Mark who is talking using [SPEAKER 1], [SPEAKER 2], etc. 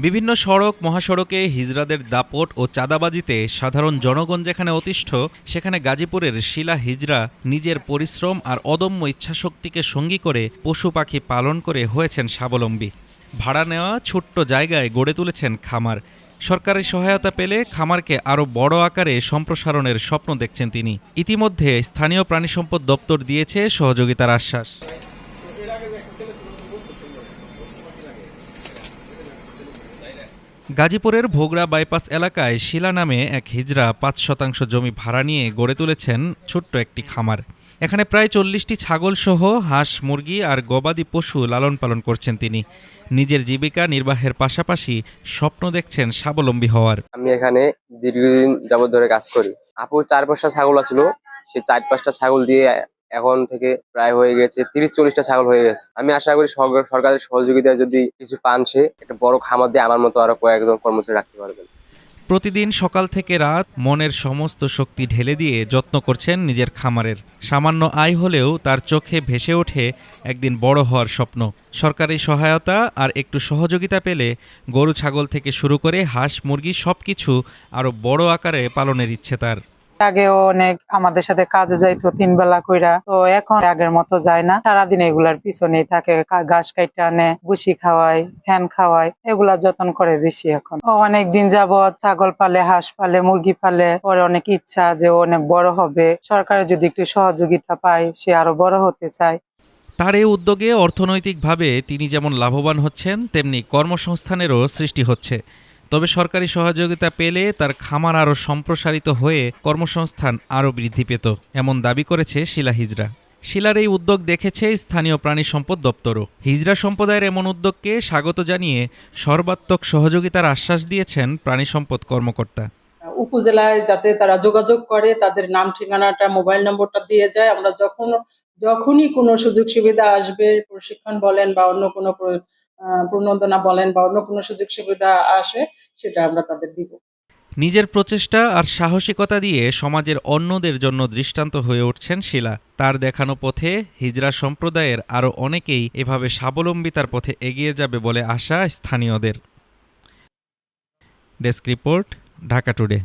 [SPEAKER 1] বিভিন্ন সড়ক মহাসড়কে হিজড়াদের দাপট ও চাঁদাবাজিতে সাধারণ জনগণ যেখানে অতিষ্ঠ, সেখানে গাজীপুরের শিলা হিজড়া নিজের পরিশ্রম আর অদম্য ইচ্ছাশক্তিকে সঙ্গী করে পশু পাখি পালন করে হয়েছেন স্বাবলম্বী। ভাড়া নেওয়া ছোট্ট জায়গায় গড়ে তুলেছেন খামার। সরকারি সহায়তা পেলে খামারকে আরও বড় আকারে সম্প্রসারণের স্বপ্ন দেখছেন তিনি। ইতিমধ্যে স্থানীয় প্রাণিসম্পদ দপ্তর দিয়েছে সহযোগিতার আশ্বাস। গাজীপুরের ভোগড়া বাইপাস এলাকায় শিলা নামে এক হিজড়া ৫% জমি ভাড়া নিয়ে গড়ে তুলেছেন ছোট্ট একটি খামার। এখানে প্রায় ৪০টি ছাগলসহ হাঁস, মুরগি আর গবাদি পশু লালন পালন করছেন তিনি। নিজের জীবিকা নির্বাহের পাশাপাশি স্বপ্ন দেখছেন স্বাবলম্বী হওয়ার।
[SPEAKER 2] আমি এখানে দীর্ঘদিন যাবত ধরে কাজ করি। আপুর ৪-৫টা ছাগল আছিল, সেই ৪-৫টা ছাগল দিয়ে এখন থেকে প্রায় হয়ে গেছে ৩০-৪০টা ছাগল হয়ে গেছে। আমি আশা করি সরকারের সহযোগিতায় যদি কিছু পান, সে একটা বড় খামার দিয়ে আমার মতো আরো কয়েকজন কর্মচারী রাখতে পারবেন।
[SPEAKER 1] প্রতিদিন সকাল থেকে রাত মনের সমস্ত শক্তি ঢেলে দিয়ে যত্ন করছেন নিজের খামারের। সামান্য আয় হলেও তার চোখে ভেসে ওঠে একদিন বড় হওয়ার স্বপ্ন। সরকারি সহায়তা আর একটু সহযোগিতা পেলে গরু ছাগল থেকে শুরু করে হাঁস মুরগি সবকিছু আরো বড় আকারে পালনের ইচ্ছে তার।
[SPEAKER 3] আগেও অনেক আমাদের সাথে কাজে যাইতো ৩ বেলা কইরা, তো এখন আগের মতো যায় না। সারাদিন এগুলার পিছনেই থাকে, ঘাস কাইটা আনে, ভুসি খাওয়ায়, ফ্যান খাওয়ায়, এগুলা যত্ন করে বেশি। এখন অনেক দিন যাবত ছাগল পালে, হাঁস পালে, মুরগি পালে। পরে অনেক ইচ্ছা যে অনেক বড় হবে, সরকারের যদি একটু সহযোগিতা পায় সে আরো বড় হতে চায়।
[SPEAKER 1] তার এই উদ্যোগে অর্থনৈতিকভাবে তিনি যেমন লাভবান হচ্ছেন, তেমনি কর্মসংস্থানেরও সৃষ্টি হচ্ছে। তবে সরকারি সহযোগিতা পেলে তার খামার আরও সম্প্রসারিত হয়ে কর্মসংস্থান আরও বৃদ্ধি পেত, এমন দাবি করেছে শিলা হিজড়া। শিলার এই উদ্যোগ দেখেছে স্থানীয় প্রাণী সম্পদ দপ্তরও। হিজড়া সম্প্রদায়ের এমন উদ্যোগকে স্বাগত জানিয়ে সর্বাত্মক সহযোগিতার আশ্বাস দিয়েছেন প্রাণী সম্পদ কর্মকর্তা।
[SPEAKER 4] উপজেলায় যাতে তারা যোগাযোগ করে, তাদের নাম, ঠিকানাটা, মোবাইল নম্বরটা দিয়ে যায়। আমরা যখনই কোনো সুযোগ সুবিধা আসবে, প্রশিক্ষণ বলেন বা অন্য কোনো প্রণোদনা বলেন বা অন্য কোনো সুযোগ সুবিধা আসে, সেটা আমরা তাদের দিব।
[SPEAKER 1] নিজের প্রচেষ্টা আর সাহসিকতা দিয়ে সমাজের অন্যদের জন্য দৃষ্টান্ত হয়ে উঠছেন শিলা। তার দেখানো পথে হিজড়া সম্প্রদায়ের আরও অনেকেই এভাবে স্বাবলম্বিতার পথে এগিয়ে যাবে বলে আশা স্থানীয়দের। Desk report, Dhaka today.